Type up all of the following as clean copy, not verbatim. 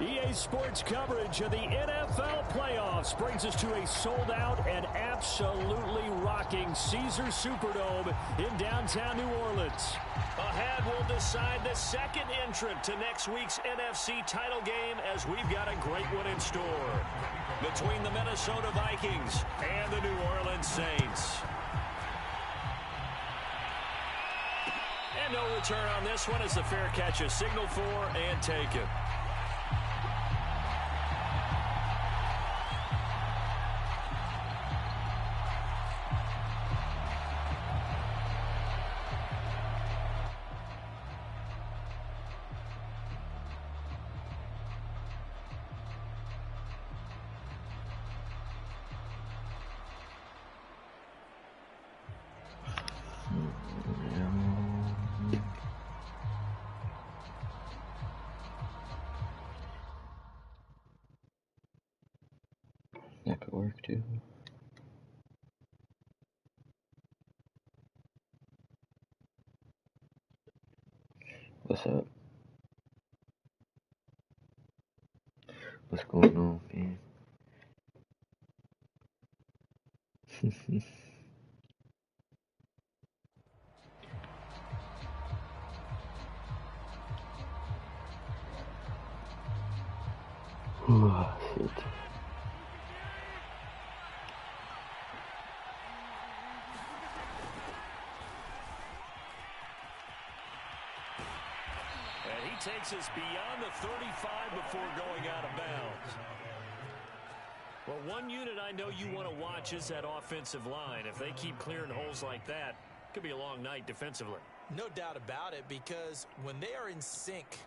EA Sports coverage of the NFL playoffs brings us to a sold-out and absolutely rocking Caesars Superdome in downtown New Orleans. Ahead, we'll decide the second entrant to next week's NFC title game as we've got a great one in store between the Minnesota Vikings and the New Orleans Saints. And no return on this one as the fair catch is signaled for and taken. That could work too. What's up? What's going on, man? Oh, shit. Takes us beyond the 35 before going out of bounds. Well, one unit I know you want to watch is that offensive line. If they keep clearing holes like that, it could be a long night defensively. No doubt about it, because when they are in sync,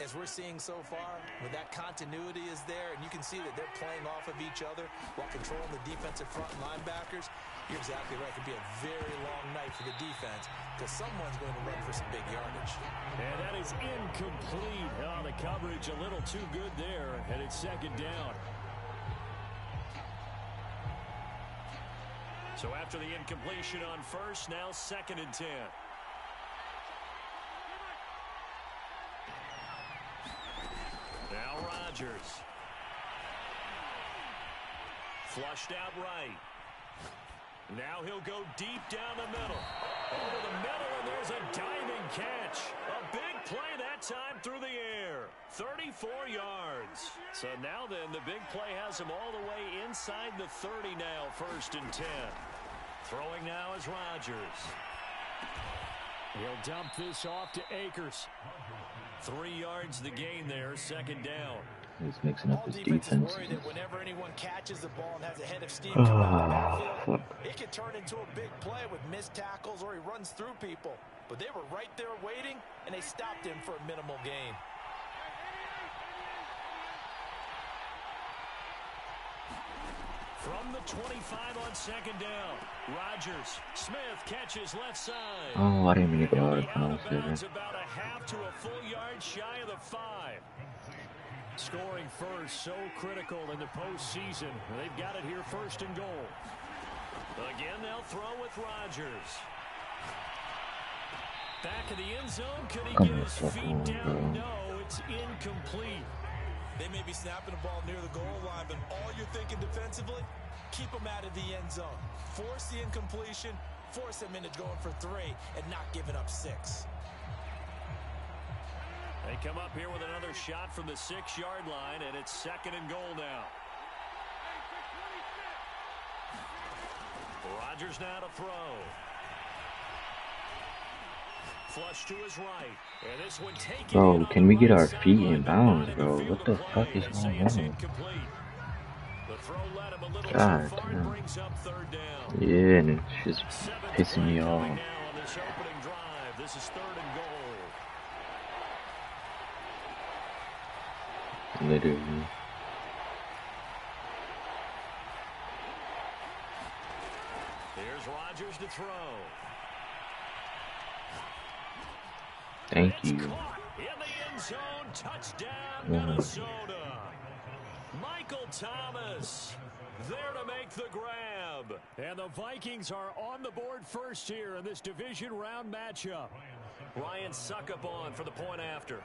as we're seeing so far, when that continuity is there, and you can see that they're playing off of each other while controlling the defensive front linebackers, you're exactly right. It could be a very long night for the defense because someone's going to run for some big yardage. And that is incomplete. Oh, the coverage a little too good there, and it's second down. So after the incompletion on first, now 2nd and 10. Now Rodgers. Flushed out right. Now he'll go deep down the middle. Over the middle, and there's a diving catch. A big play that time through the air. 34 yards. So now then, the big play has him all the way inside the 30 now, 1st and 10. Throwing now is Rodgers. He'll dump this off to Akers. 3 yards the gain there, 2nd down. He's mixing up his defense. Worried that whenever anyone catches the ball and has a head of steam come out of the backfield, it can turn into a big play with missed tackles or he runs through people. But they were right there waiting, and they stopped him for a minimal gain. From the 25 on 2nd down, Rodgers. Smith catches left side. Oh, I didn't mean to go out of bounds. About a half to a full yard shy of the 5. Scoring first, so critical in the postseason. They've got it here 1st and goal. Again, they'll throw with Rodgers. Back of the end zone. Could he get his feet down? No, it's incomplete. They may be snapping the ball near the goal line, but all you're thinking defensively, keep them out of the end zone. Force the incompletion, force them into going for 3, and not giving up 6. They come up here with another shot from the 6-yard line, and it's 2nd and goal now. Rodgers now to throw. Flush to his right. And this one taken. Bro, can we get our feet in bounds, bro? What the fuck is going on? God damn. Yeah, and it's just pissing me off. This is 3rd and goal. Literally. Here's Rodgers to throw. Thank you. In the end zone, touchdown, Minnesota. Michael Thomas there to make the grab. And the Vikings are on the board first here in this division round matchup. Ryan Succop on for the point after.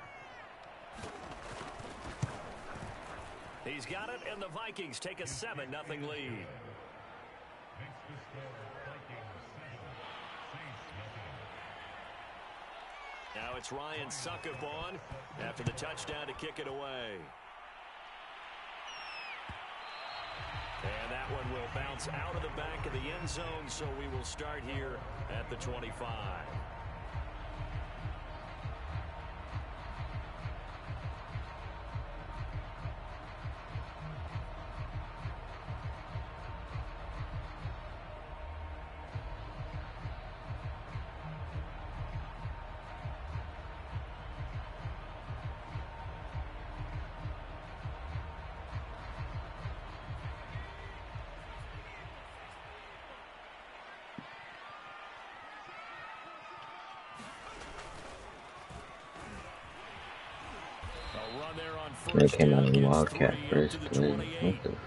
He's got it, and the Vikings take a 7-0 lead. Now it's Ryan Succop on after the touchdown to kick it away. And that one will bounce out of the back of the end zone, so we will start here at the 25. They came out in Wildcat first play. What the fuck?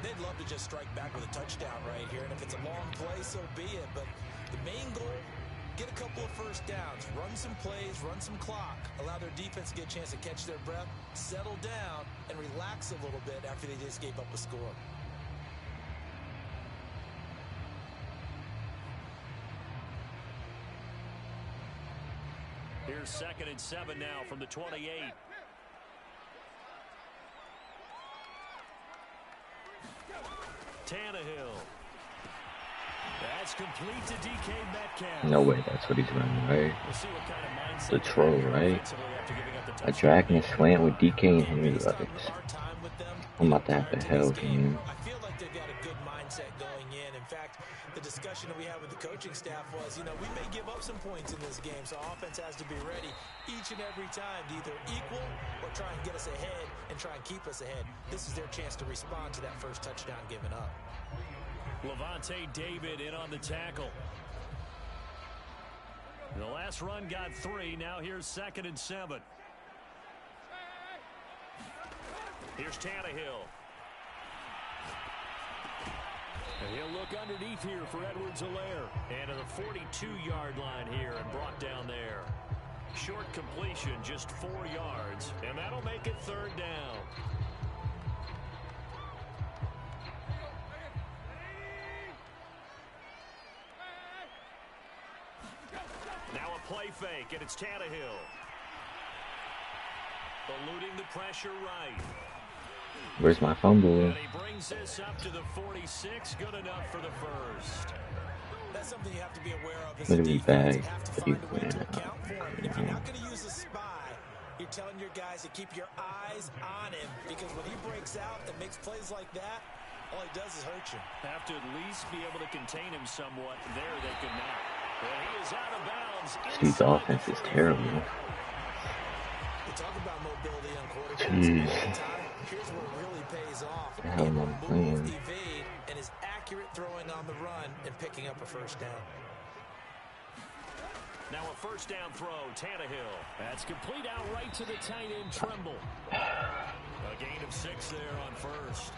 They'd love to just strike back with a touchdown right here, and if it's a long play, so be it. But the main goal, get a couple of first downs, run some plays, run some clock, allow their defense to get a chance to catch their breath, settle down, and relax a little bit after they just gave up a score. Here's 2nd and 7 now from the 28. Tannehill. That's complete to DK Metcalf. No way, that's what he's running, right? We'll see what kind of mindset The troll, right? after giving up the A touchdown. drag and a slant with DK and Henry Ruggs. I'm about to have the hell game. I feel like they've got a good mindset going in. In fact, the discussion that we had with the coaching staff was, we may give up some points in this game, so offense has to be ready each and every time to either equal or try and get us ahead and try and keep us ahead. This is their chance to respond to that first touchdown given up. Levante David in on the tackle. The last run got 3. Now here's 2nd and 7. Here's Tannehill. And he'll look underneath here for Edwards-Helaire. And to the 42-yard line here and brought down there. Short completion, just 4 yards. And that'll make it 3rd down. Now a play fake, and it's Tannehill. Eluding the pressure right. Where's my fumble? And he brings this up to the 46. Good enough for the first. That's something you have to be aware of as Look a at me defense. back. You have to find a way to account for him. And if you're not going to use a spy, you're telling your guys to keep your eyes on him, because when he breaks out and makes plays like that, all he does is hurt you. Have to at least be able to contain him somewhat. There they could not. And he is out of bounds. This dude's offense is terrible. You talk about mobility on quarterbacks. Jeez. Here's what really pays off. The hell am I playing? Evade, and is accurate throwing on the run and picking up a first down. Now a first down throw, Tannehill. That's complete out right to the tight end, Tremble. A gain of 6 there on first.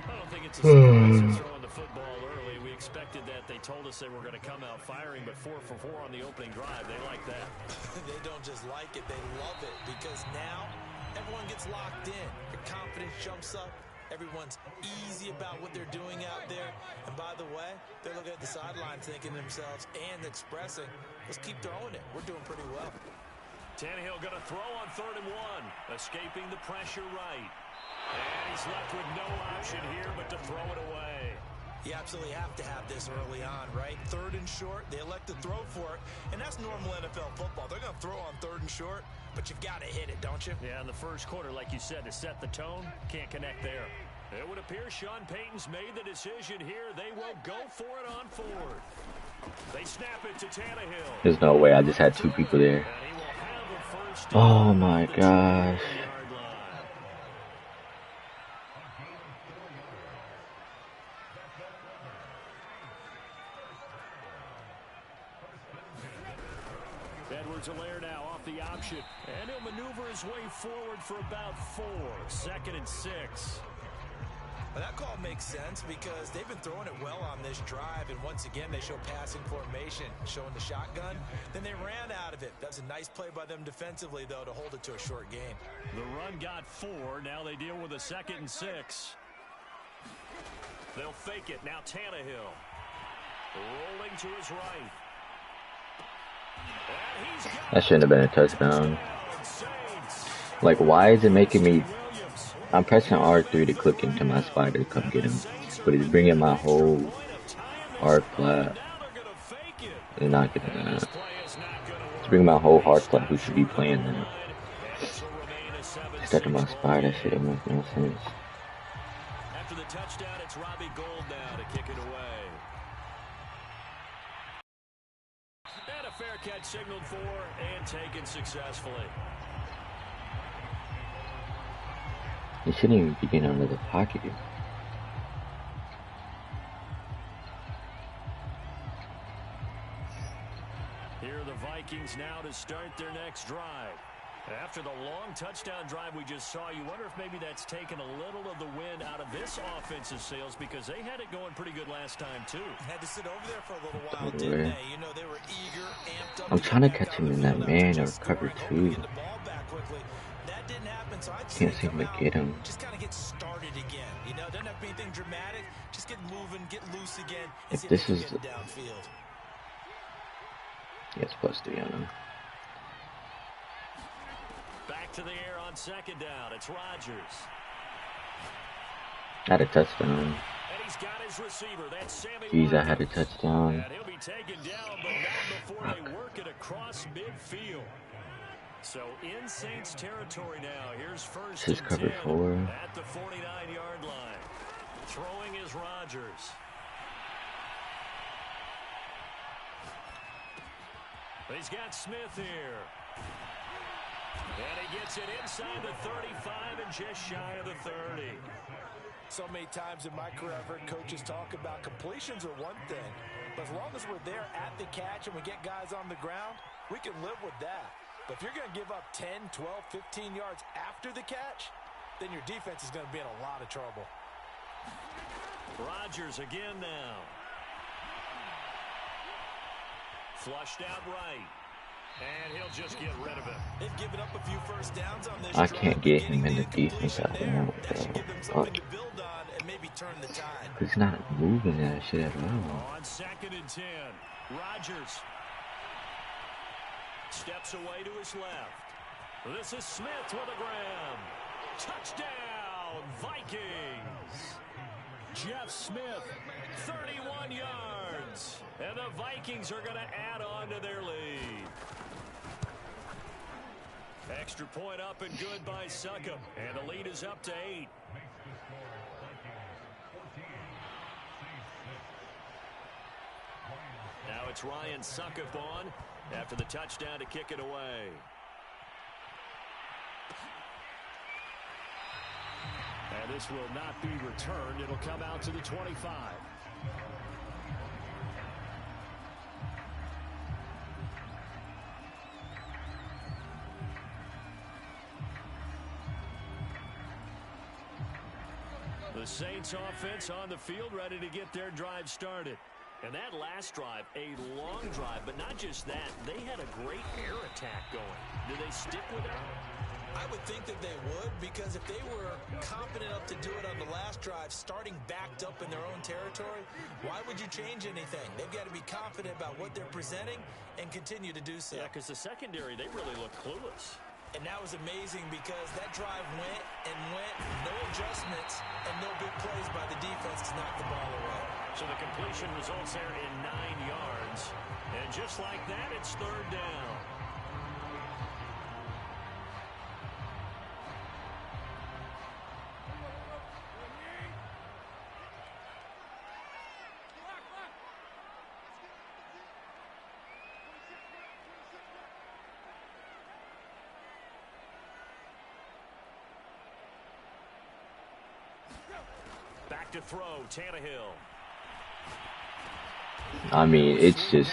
I don't think it's a surprise they're throwing the football early. We expected that. They told us they were going to come out firing, but 4 for 4 on the opening drive. They like that. They don't just like it, they love it, because now everyone gets locked in. Your confidence jumps up. Everyone's easy about what they're doing out there. And by the way, they're looking at the sideline thinking to themselves and expressing, let's keep throwing it. We're doing pretty well. Tannehill going to throw on 3rd and 1, escaping the pressure right. And he's left with no option here but to throw it away. You absolutely have to have this early on, right? 3rd and short, they elect to throw for it, and that's normal NFL football. They're going to throw on 3rd and short, but you've got to hit it, don't you? Yeah, in the first quarter, like you said, to set the tone, can't connect there. It would appear Sean Payton's made the decision here. They will go for it on 4th. They snap it to Tannehill. There's no way. I just had 2 people there. And he will have a first Oh down my at the gosh. 2-yard line. Edwards-Helaire now off the option, and he'll maneuver his way forward for about 4. 2nd and 6. Well, that call makes sense because they've been throwing it well on this drive, and once again they show passing formation, showing the shotgun. Then they ran out of it. That's a nice play by them defensively, though, to hold it to a short game. The run got 4. Now they deal with a 2nd and 6. They'll fake it. Now Tannehill. Rolling to his right. That shouldn't have been a touchdown. Like, why is it making me... I'm pressing R3 to click into my spider to come get him, but it's bringing my whole hard flat. It's not getting that. It's bringing my whole hard flat who should be playing that. Stuck in my spider, shit, it makes no sense. After the touchdown, it's Robbie Gould now to kick it away. And a fair catch signaled for and taken successfully. He shouldn't even be getting out of the pocket. Here are the Vikings now to start their next drive. After the long touchdown drive we just saw, you wonder if maybe that's taken a little of the wind out of this offensive sails because they had it going pretty good last time too. Had to sit over there for a little while, didn't they? You know, they were eager, amped up. I'm trying to catch him in that man or cover 2. That didn't happen, so I'd Can't seem to get him. Just kind of get started again. You know, doesn't have to be anything dramatic. Just get moving, get loose again, and If see this if you is can get downfield. Yes, +3 on him. Back to the air on 2nd down. It's Rodgers. I had a touchdown. And he's got his receiver. That's Sammy Jeez, I Watkins. had a touchdown. And he'll be taken down, but not before they work it across midfield. So in Saints territory now. Here's 1st This is and cover 10 4. at the 49-yard line. Throwing is Rodgers. He's got Smith here. And he gets it inside the 35 and just shy of the 30. So many times in my career, I've heard coaches talk about completions are one thing, but as long as we're there at the catch and we get guys on the ground, we can live with that. But if you're going to give up 10, 12, 15 yards after the catch, then your defense is going to be in a lot of trouble. Rodgers again now. Flushed out right. And he'll just get rid of it. They've given up a few first downs on this. I can't get him in the defense I want, bro. Fuck. He's not moving that shit at all. On 2nd and 10, Rodgers steps away to his left. This is Smith with a grab. Touchdown, Vikings. Jeff Smith, 31 yards. And the Vikings are going to add on to their lead. Extra point up and good by Succop. And the lead is up to 8. Now it's Ryan Succop on after the touchdown to kick it away. And this will not be returned. It'll come out to the 25. The Saints offense on the field ready to get their drive started. And that last drive, a long drive, but not just that. They had a great air attack going. Do they stick with that? I would think that they would, because if they were confident enough to do it on the last drive, starting backed up in their own territory, why would you change anything? They've got to be confident about what they're presenting and continue to do so. Yeah, because the secondary, they really look clueless. And that was amazing because that drive went and went, no adjustments, and no big plays by the defense to knock the ball away. So the completion results there in 9 yards. And just like that, it's 3rd down. Back to throw, Tannehill. I mean, it's just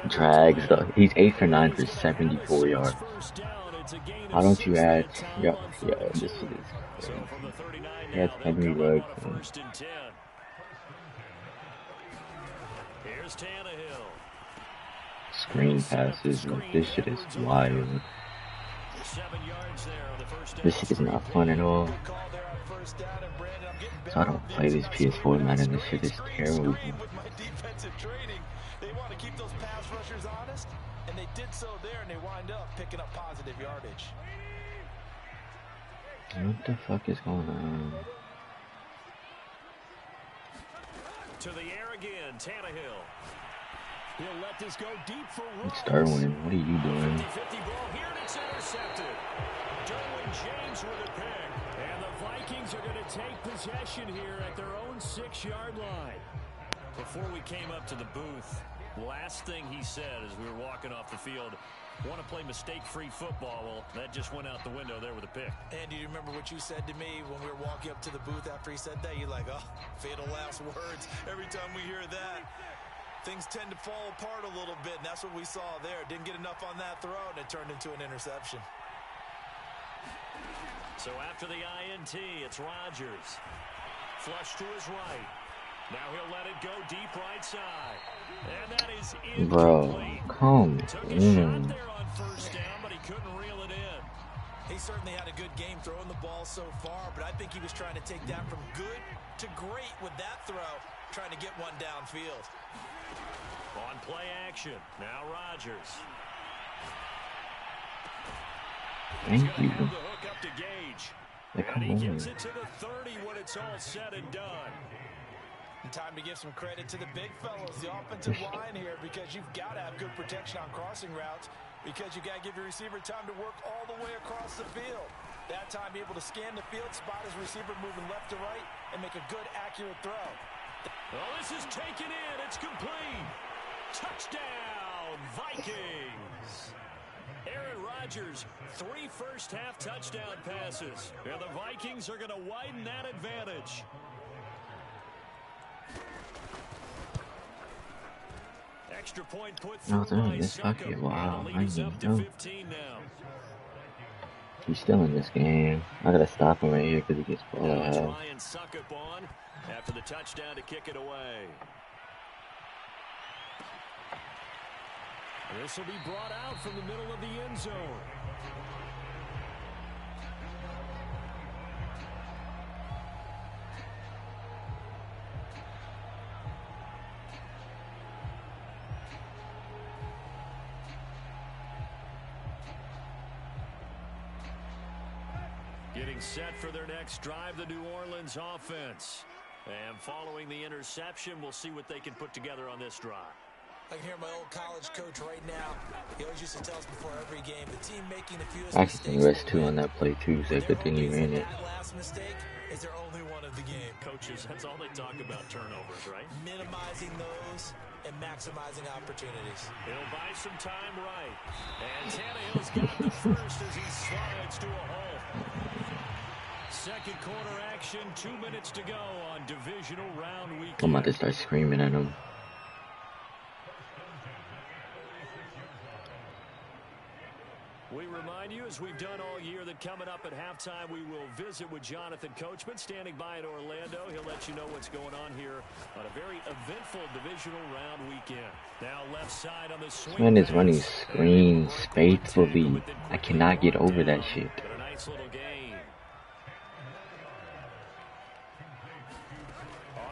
drags. He's 8 for 9 for 74 yards. How don't you add? Yeah, this is. So from the 39 He has Henry Ruggs. First and 10. Here's Tannehill. Screen passes. Like, this shit is wild. 7 yards there on the first down. This shit is not fun at all. So I don't play this PS4, man, and this shit is terrible. They want to keep those pass rushers honest, and they did so there, and they wind up picking up positive yardage. What the fuck is going on? To the air again, Tannehill. He'll let this go deep for It's Darwin. What are you doing? 50-50 ball here, and it's intercepted. Derwin James with a pick. And the Vikings are going to take possession here at their own 6-yard line. Before we came up to the booth, last thing he said as we were walking off the field, want to play mistake-free football. Well, that just went out the window there with a pick. And do you remember what you said to me when we were walking up to the booth after he said that? You're like, oh, fatal last words. Every time we hear that, things tend to fall apart a little bit, and that's what we saw there. Didn't get enough on that throw, and it turned into an interception. So after the INT, it's Rodgers. Flush to his right. Now he'll let it go deep right side. And that is incomplete. Bro, come Took a shot there on first down, but he couldn't reel it in. He certainly had a good game throwing the ball so far, but I think he was trying to take that from good to great with that throw, trying to get one downfield. On play action, now Rodgers. Thank you. The hook up to Gage. And he gives it to the 30 when it's all said and done. And time to give some credit to the big fellows, the offensive line here, because you've got to have good protection on crossing routes, because you got to give your receiver time to work all the way across the field. That time, be able to scan the field, spot his receiver moving left to right, and make a good, accurate throw. Oh, this is taken in. It's complete. Touchdown, Vikings. Aaron Rodgers, 3 first-half touchdown passes. And the Vikings are going to widen that advantage. Extra point put through by Succop. Wow, Lead is up to 15 now. He's still in this game. I gotta stop him right here because he gets ball out. Ryan Succop on after the touchdown to kick it away. This will be brought out from the middle of the end zone. Getting set for their next drive, the New Orleans offense. And following the interception, we'll see what they can put together on this drive. I can hear my old college coach right now. He always used to tell us before every game, the team making the fewest Actually, rest 2 on that play too, so good thing you ran it. That last mistake is their only one of the game. Coaches, that's all they talk about, turnovers, right? Minimizing those and maximizing opportunities. He'll buy some time right. And Tannehill's got the first as he slides to a hole. Second quarter action, 2 minutes to go on divisional round weekend. I'm about to start screaming at him. We remind you, as we've done all year, that coming up at halftime, we will visit with Jonathan Coachman, standing by in Orlando. He'll let you know what's going on here on a very eventful divisional round weekend. Now left side on the swing. This man is running screens faithfully. I cannot get over that shit. But a nice little gain.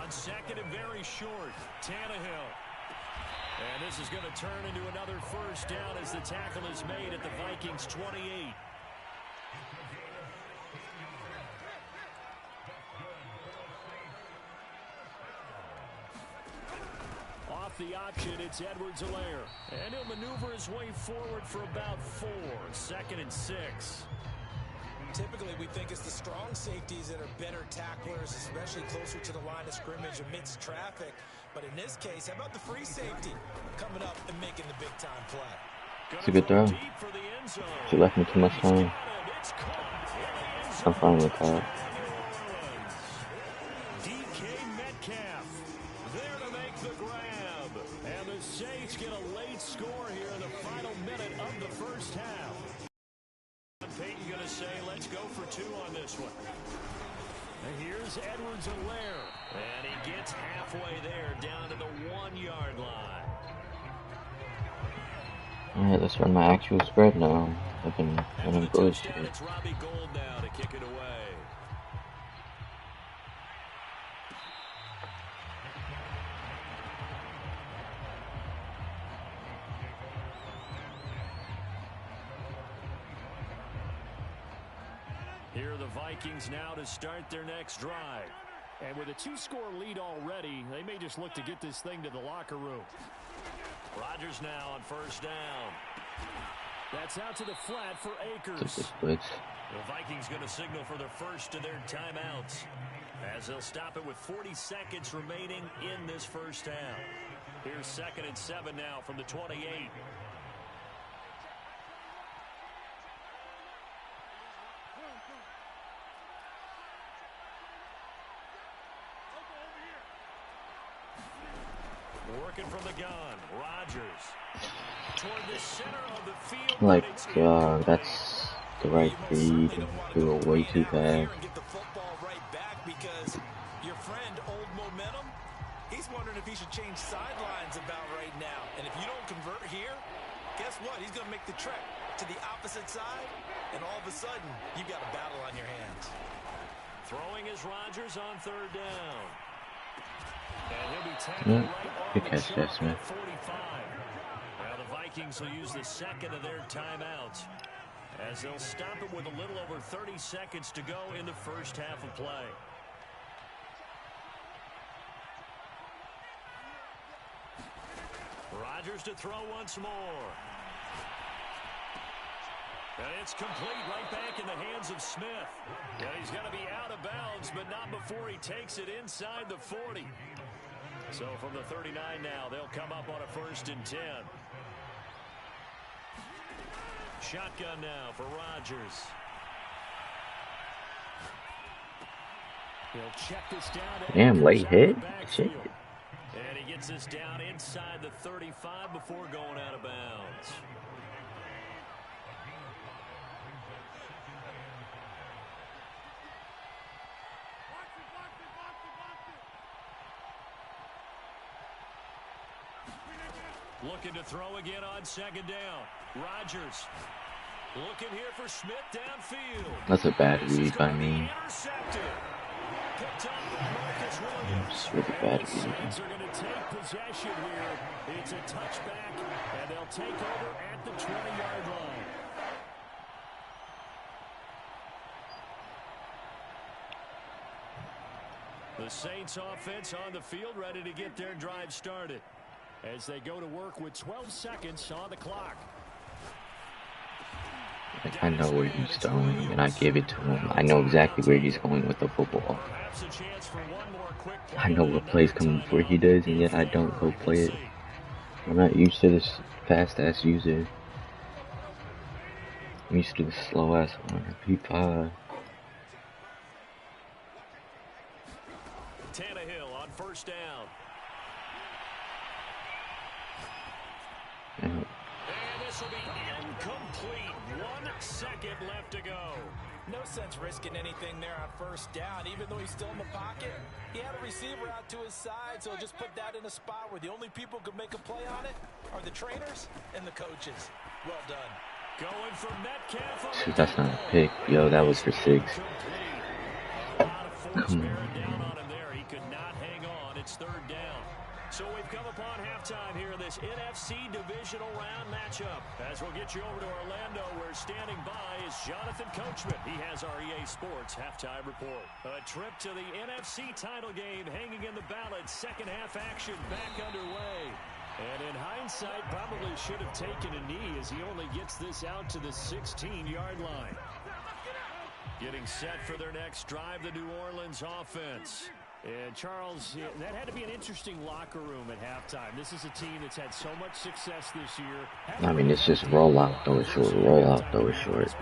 On second and very short, Tannehill. And this is going to turn into another first down as the tackle is made at the Vikings 28. Off the option, it's Edwards-Helaire. And he'll maneuver his way forward for about 4. Second and 6. Typically, we think it's the strong safeties that are better tacklers, especially closer to the line of scrimmage amidst traffic. But in this case, how about the free safety coming up and making the big-time play? It's a good throw. She left me too much time. I'm fine with that. DK Metcalf there to make the grab. And the Saints get a late score here in the final minute of the first half. Peyton going to say, let's go for 2 on this one. And here's Edwards-Helaire. And he gets halfway there, down to the 1-yard line. Alright, let's run my actual spread now. I've been running bullshit. It's Robbie Gould now to kick it away. Here are the Vikings now to start their next drive. And with a 2-score lead already, they may just look to get this thing to the locker room. Rodgers now on first down. That's out to the flat for Akers. The Vikings going to signal for their first of their timeouts, as they'll stop it with 40 seconds remaining in this first half. Here's 2nd and 7 now from the 28. Working from the gun, Rodgers. Toward the center of the field. Like, that's the right read. Do it way too fast. Get the football right back because your friend, Old Momentum, he's wondering if he should change sidelines about right now. And if you don't convert here, guess what? He's going to make the trek to the opposite side, and all of a sudden, you've got a battle on your hands. Throwing is Rodgers on 3rd down. And he'll be tackled right good catch there, Smith. 45. Now the Vikings will use the 2nd of their timeouts, as they'll stop it with a little over 30 seconds to go in the first half of play. Rodgers to throw once more. And it's complete, right back in the hands of Smith. And he's going to be out of bounds, but not before he takes it inside the 40. So from the 39 now, they'll come up on a 1st and 10. Shotgun now for Rodgers. He'll check this down. Damn, late hit. Shit. And he gets this down inside the 35 before going out of bounds. Looking to throw again on 2nd down. Rodgers looking here for Smith downfield. That's a bad read by me. Picked up by Marcus Williams. It's really bad read. Saints are going to take possession here. It's a touchback, and they'll take over at the 20-yard line. The Saints offense on the field, ready to get their drive started, as they go to work with 12 seconds on the clock. Like, I know where he's throwing, and I give it to him. I know exactly where he's going with the football. I know what plays coming before he does, and yet I don't go play it. I'm not used to this fast-ass user. I'm used to the slow-ass one. P5. Tannehill on first down. And this will be incomplete. 1 second left to go. No sense risking anything there on first down. Even though he's still in the pocket, he had a receiver out to his side, so just put that in a spot where the only people who could make a play on it are the trainers and the coaches. Well done. Going for Metcalf on see, that's not a pick. Yo, that was for 6. Come on. Down on him there. He could not hang on. It's 3rd down. So we've come upon halftime here in this NFC divisional round matchup. As we'll get you over to Orlando, where standing by is Jonathan Coachman. He has our EA Sports halftime report. A trip to the NFC title game hanging in the balance. Second half action back underway. And in hindsight, probably should have taken a knee, as he only gets this out to the 16-yard line. Getting set for their next drive, the New Orleans offense. And Charles, that had to be an interesting locker room at halftime. This is a team that's had so much success this year. I mean, it's just roll out, throw it short, roll out, throw it short.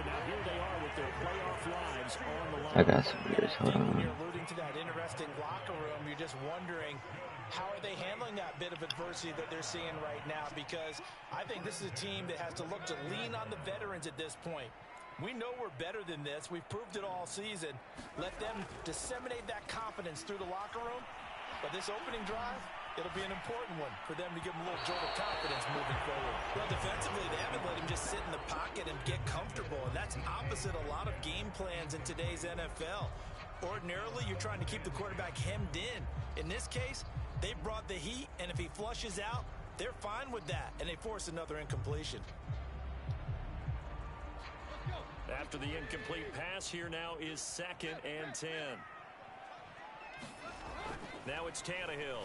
I got some years, hold on. You're alluding to that interesting locker room. You're just wondering, how are they handling that bit of adversity that they're seeing right now? Because I think this is a team that has to look to lean on the veterans at this point. We know we're better than this. We've proved it all season. Let them disseminate that confidence through the locker room. But this opening drive, it'll be an important one for them to give them a little jolt of confidence moving forward. Well, defensively, they haven't let him just sit in the pocket and get comfortable. And that's opposite a lot of game plans in today's NFL. Ordinarily, you're trying to keep the quarterback hemmed in. In this case, they brought the heat, and if he flushes out, they're fine with that, and they force another incompletion. After the incomplete pass, here now is 2nd and 10. Now it's Tannehill.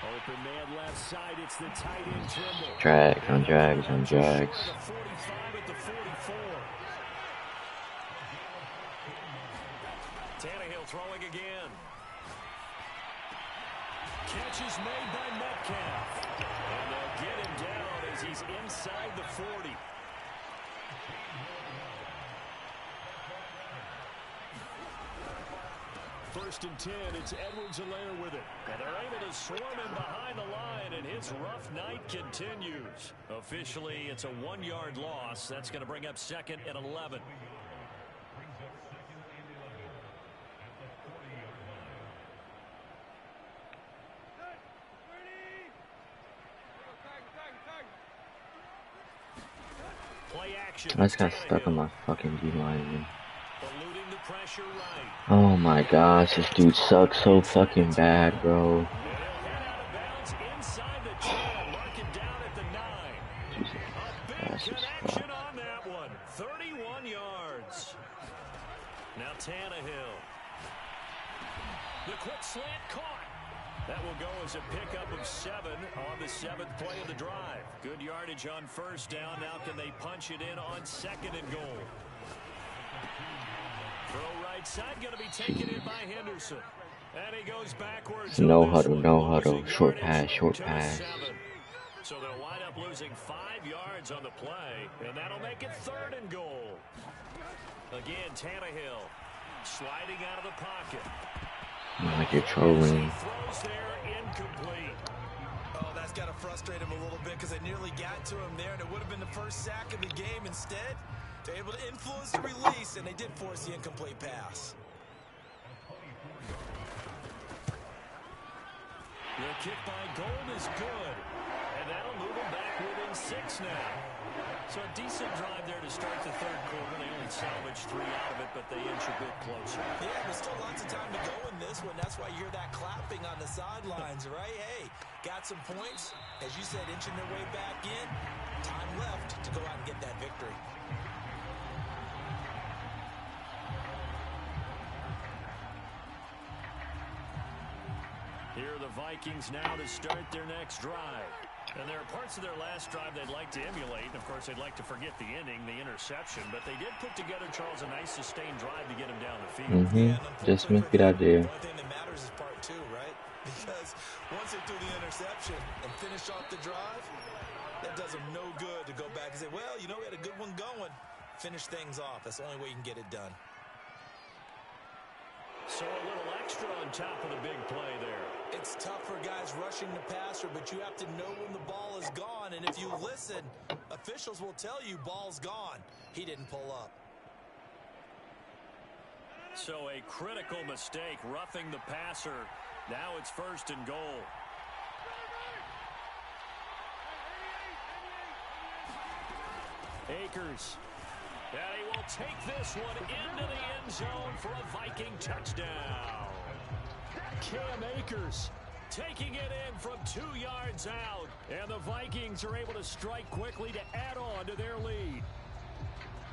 Open man left side. It's the tight end Trimble. Drags on drags on drags. 45 at the 44. Tannehill throwing again. Catch is made by Metcalf. And they'll get him down as he's inside the 40. First and 10, it's Edwards-Helaire with it. And they're able to swarm him behind the line, and his rough night continues. Officially, it's a 1-yard loss. That's going to bring up 2nd and 11. Play action. I just got stuck on my fucking D-line. Eluding the pressure right. Oh my gosh, this dude sucks so fucking bad, bro. And he'll head out of bounds inside the 10, marking down at the 9. Jesus. A big That's just connection on that one. 31 yards. Now Tannehill. The quick slant caught. That will go as a pickup of 7 on the 7th play of the drive. Good yardage on first down. Now can they punch it in on 2nd and goal? Throw right side, going to be taken in by Henderson. And he goes backwards. No huddle, short pass. So they'll wind up losing 5 yards on the play, and that'll make it 3rd and goal. Again, Tannehill sliding out of the pocket. Like you're trolling. Throws there, incomplete. Oh, that's got to frustrate him a little bit because they nearly got to him there, and it would have been the first sack of the game. Instead, they're able to influence the release, and they did force the incomplete pass. The kick by Gold is good, and that'll move them back within 6 now. So a decent drive there to start the 3rd quarter. They only salvaged 3 out of it, but they inch a bit closer. Yeah, there's still lots of time to go in this one. That's why you hear that clapping on the sidelines, right? Hey, got some points. As you said, inching their way back in. Time left to go out and get that victory. Here are the Vikings now to start their next drive. And there are parts of their last drive they'd like to emulate. And, of course, they'd like to forget the inning, the interception. But they did put together, Charles, a nice sustained drive to get him down the field. Just make it out there. The only thing that matters is part 2, right? Because once they do the interception and finish off the drive, that does them no good to go back and say, well, you know, we had a good one going. Finish things off. That's the only way you can get it done. So a little extra on top of the big play there. It's tough for guys rushing the passer, but you have to know when the ball is gone. And if you listen, officials will tell you ball's gone. He didn't pull up. So a critical mistake, roughing the passer. Now it's 1st and goal. Akers. And he will take this one into the end zone for a Viking touchdown. Cam Akers taking it in from 2 yards out. And the Vikings are able to strike quickly to add on to their lead.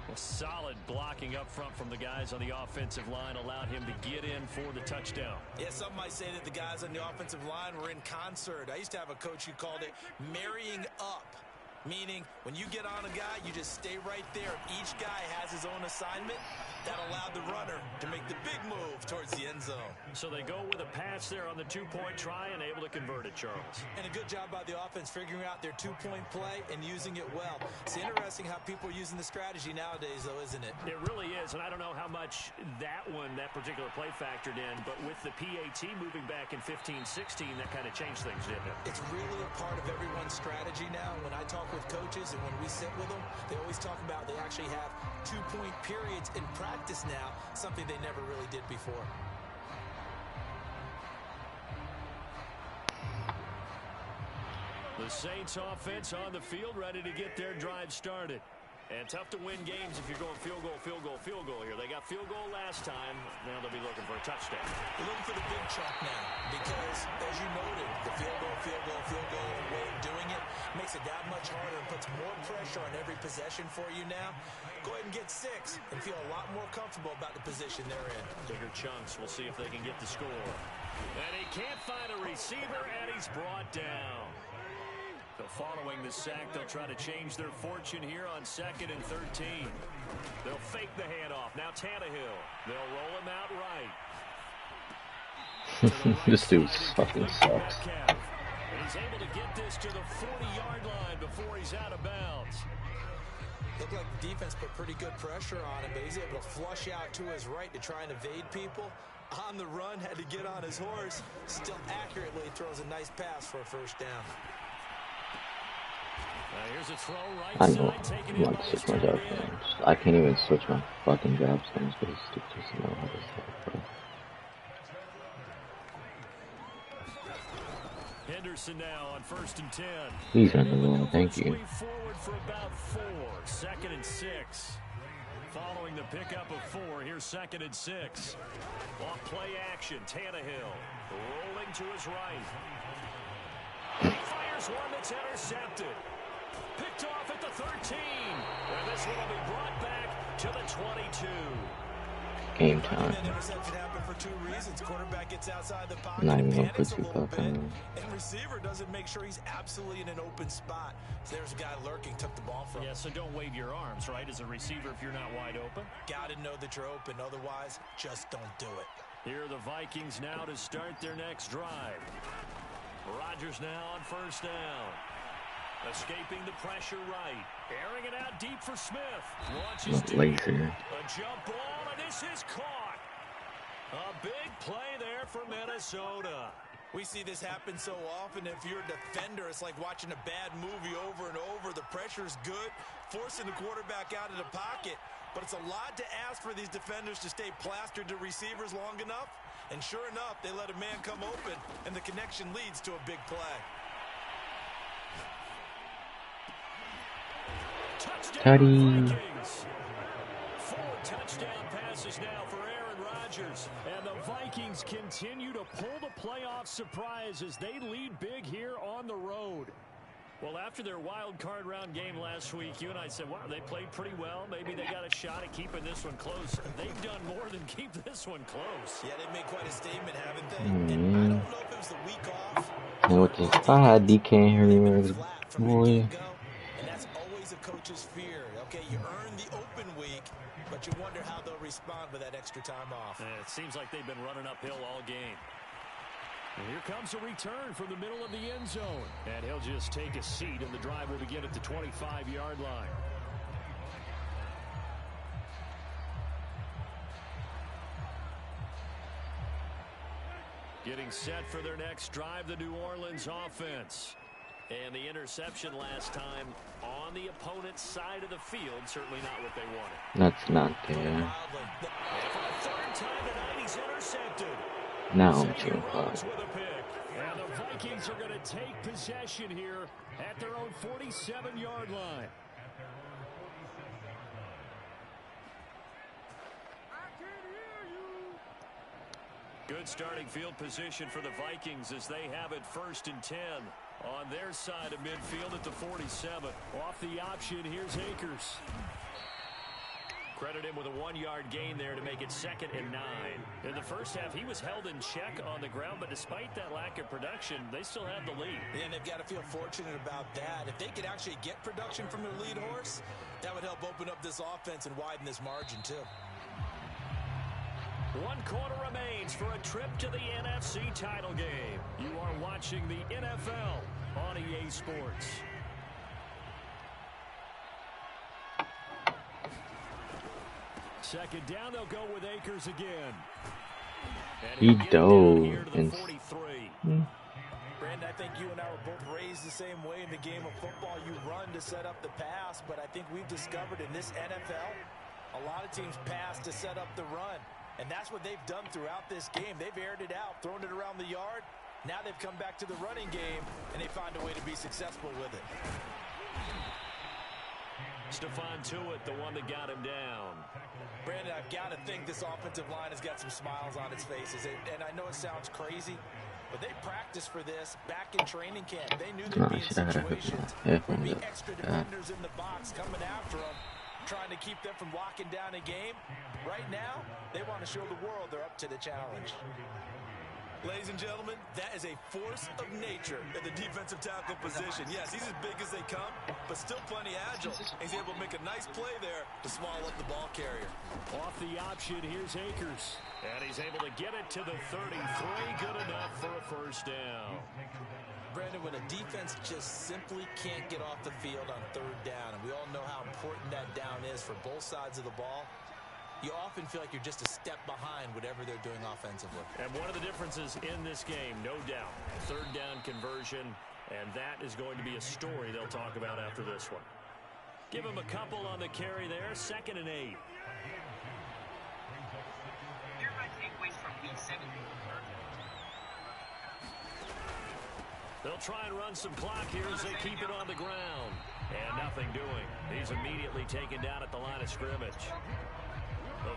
Well, solid blocking up front from the guys on the offensive line allowed him to get in for the touchdown. Yeah, some might say that the guys on the offensive line were in concert. I used to have a coach who called it marrying up. Meaning, when you get on a guy, you just stay right there. Each guy has his own assignment. That allowed the runner to make the big move towards the end zone. So they go with a pass there on the 2-point try and able to convert it, Charles. And a good job by the offense figuring out their 2-point play and using it well. It's interesting how people are using the strategy nowadays, though, isn't it? It really is, and I don't know how much that particular play factored in, but with the PAT moving back in 15-16, that kind of changed things, didn't it? It's really a part of everyone's strategy now. When I talk with coaches, and when we sit with them, they always talk about they actually have 2-point periods in practice now, something they never really did before. The Saints offense on the field, ready to get their drive started. And tough to win games if you're going field goal, field goal, field goal here. They got field goal last time. Now they'll be looking for a touchdown. They're looking for the big chunk now because, as you noted, the field goal way of doing it makes it that much harder and puts more pressure on every possession for you now. Go ahead and get 6 and feel a lot more comfortable about the position they're in. Bigger chunks. We'll see if they can get the score. And he can't find a receiver, and he's brought down. So following the sack, they'll try to change their fortune here on 2nd and 13. They'll fake the handoff. Now Tannehill. They'll roll him out right. This dude fucking sucks. And he's able to get this to the 40-yard line before he's out of bounds. Looked like the defense put pretty good pressure on him, but he's able to flush out to his right to try and evade people. On the run, had to get on his horse. Still accurately throws a nice pass for a first down. Here's a throw right I know. side, taken I'm in about by to his switch my tight job end. plans. I can't even switch my fucking job plans because it's just know how this stuff, bro. Henderson now on 1st and 10. Please run the ball, thank you. Sweep forward for about 4. 2nd and 6. Following the pickup of 4, here's 2nd and 6. Off play action, Tannehill rolling to his right. He fires one that's intercepted. Picked off at the 13. Where this one will be brought back to the 22. Game time. That interception happened for 2 reasons. Quarterback gets outside the pocket Not and even gonna panics put a you little fucking bit, on. and receiver doesn't make sure he's absolutely in an open spot. So there's a guy lurking, took the ball from him. Yeah, so don't wave your arms, right, as a receiver if you're not wide open. Got to know that you're open. Otherwise, just don't do it. Here are the Vikings now to start their next drive. Rodgers now on 1st down. Escaping the pressure right. Airing it out deep for Smith. Launches deep. Laser. A jump ball, and this is caught. A big play there for Minnesota. We see this happen so often. If you're a defender, it's like watching a bad movie over and over. The pressure's good, forcing the quarterback out of the pocket. But it's a lot to ask for these defenders to stay plastered to receivers long enough. And sure enough, they let a man come open, and the connection leads to a big play. Touchdown, Vikings. 4 touchdown passes now for Aaron Rodgers. And the Vikings continue to pull the playoff surprise as they lead big here on the road. Well, after their wild card round game last week, you and I said, wow, they played pretty well. Maybe they got a shot at keeping this one close. They've done more than keep this one close. Yeah, they made quite a statement, haven't they? And I don't know if it was the week off. And with this bad DK here, boy. And that's always a coach's fear. Okay, you earn the open week, but you wonder how they'll respond with that extra time off. And it seems like they've been running uphill all game. And here comes a return from the middle of the end zone. And he'll just take a seat, and the drive will begin at the 25-yard line. Getting set for their next drive, the New Orleans offense. And the interception last time on the opponent's side of the field, certainly not what they wanted. That's not there. And for the 3rd time tonight, he's intercepted. Now I'm cheering for With a pick. And the Vikings are going to take possession here at their own 47-yard line. Good starting field position for the Vikings as they have it 1st and 10 on their side of midfield at the 47. Off the option, here's Akers. Credit him with a 1-yard gain there to make it 2nd and 9. In the first half, he was held in check on the ground, but despite that lack of production, they still have the lead. And they've got to feel fortunate about that. If they could actually get production from their lead horse, that would help open up this offense and widen this margin too. 1 quarter remains for a trip to the NFC title game. You are watching the NFL on EA Sports. Second down, they'll go with Akers again. He dove and 43. Brand, I I think you and I were both raised the same way in the game of football. You run to set up the pass, but I think we've discovered in this NFL, a lot of teams pass to set up the run. And that's what they've done throughout this game. They've aired it out, thrown it around the yard. Now they've come back to the running game, and they find a way to be successful with it. Stephon Tuitt, the one that got him down. Brandon, I've got to think this offensive line has got some smiles on its faces. And I know it sounds crazy, but they practiced for this back in training camp. They knew they'd be in situations where there'd be extra defenders in the box coming after them, trying to keep them from locking down a game. Right now, they want to show the world they're up to the challenge. Ladies and gentlemen, that is a force of nature at the defensive tackle position. Yes, he's as big as they come, but still plenty agile. He's able to make a nice play there to swallow up the ball carrier. Off the option, here's Akers. And he's able to get it to the 33. Good enough for a first down. Brandon, when a defense just simply can't get off the field on third down, and we all know how important that down is for both sides of the ball, you often feel like you're just a step behind whatever they're doing offensively. And one of the differences in this game, no doubt, third down conversion, and that is going to be a story they'll talk about after this one. Give him a couple on the carry there, 2nd and 8. Here are my takeaways from week 7. They'll try and run some clock here as they keep it on the ground. And nothing doing. He's immediately taken down at the line of scrimmage.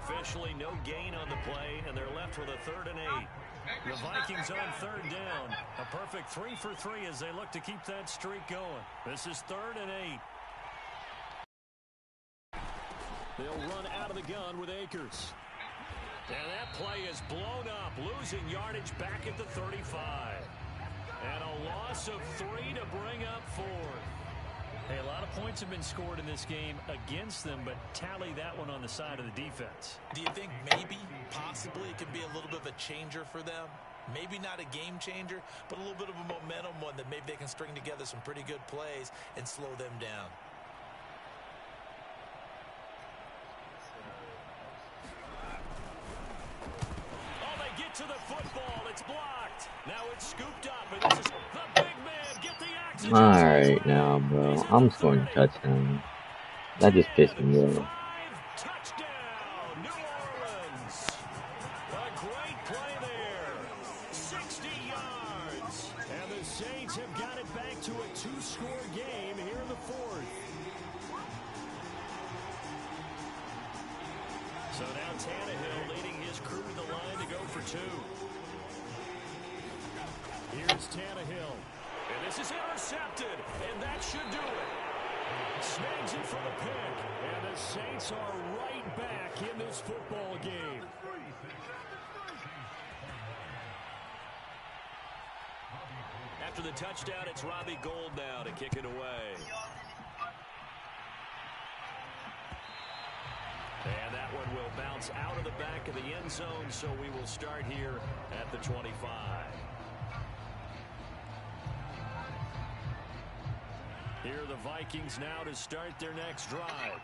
Officially no gain on the play, and they're left with a 3rd and 8. The Vikings on 3rd down. A perfect 3 for 3 as they look to keep that streak going. This is 3rd and 8. They'll run out of the gun with Akers. And that play is blown up, losing yardage back at the 35. And a loss of 3 to bring up 4th. Hey, a lot of points have been scored in this game against them, but tally that one on the side of the defense. Do you think maybe, possibly, it could be a little bit of a changer for them? Maybe not a game changer, but a little bit of a momentum one that maybe they can string together some pretty good plays and slow them down. Oh, they get to the football. It's blocked. Now it's scooped up, and this is the big man. Get the oxygen. Alright now, bro. I'm scoring a touchdown. That just pissed me off. Touchdown, New Orleans. A great play there. 60 yards. And the Saints have got it back to a 2-score game here in the 4th. So now Tannehill leading his crew to the line to go for 2. Here's Tannehill. And this is intercepted, and that should do it. Snags it for the pick, and the Saints are right back in this football game. After the touchdown, it's Robbie Gould now to kick it away. And that one will bounce out of the back of the end zone, so we will start here at the 25. Here are the Vikings now to start their next drive.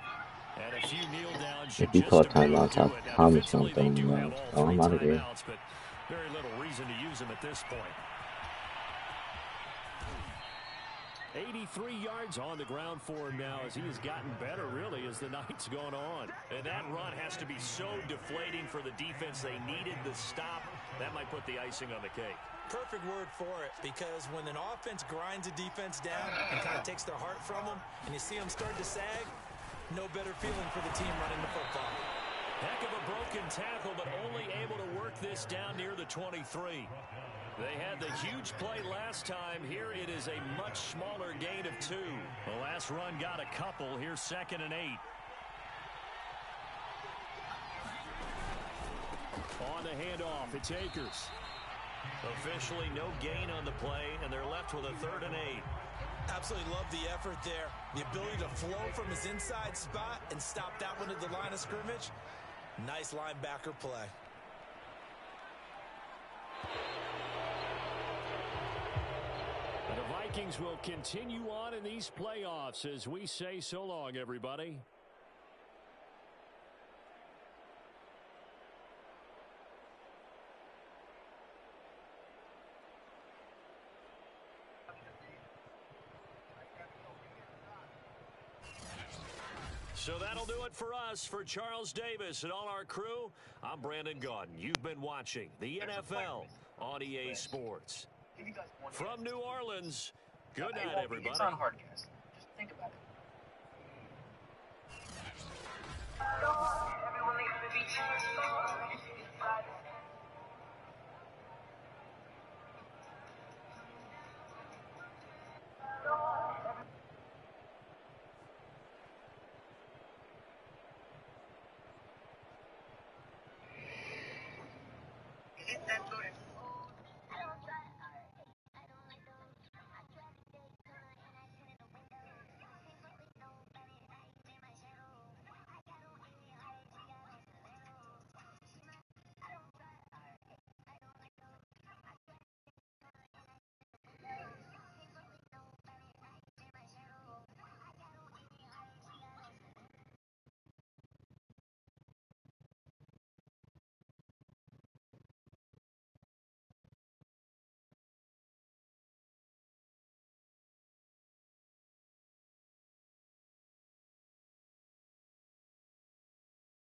And a few kneel downs. If you call timeouts, I promise something. Oh, I'm out of here. But very little reason to use them at this point. 83 yards on the ground for him now as he has gotten better, really, as the night's gone on. And that run has to be so deflating for the defense. They needed the stop. That might put the icing on the cake. Perfect word for it, because when an offense grinds a defense down and kind of takes their heart from them, and you see them start to sag, no better feeling for the team running the football. Heck of a broken tackle, but only able to work this down near the 23. They had the huge play last time. Here it is a much smaller gain of 2. The last run got a couple. Here's 2nd and 8. On the handoff, it's Akers. Officially no gain on the play, and they're left with a 3rd and 8. Absolutely love the effort there. The ability to flow from his inside spot and stop that one at the line of scrimmage. Nice linebacker play. The Vikings will continue on in these playoffs as we say so long, everybody. So that'll do it for us. For Charles Davis and all our crew, I'm Brandon Gaudin. You've been watching the NFL on EA Sports. From New Orleans, good night, everybody. It's on hardcast. Just think about it.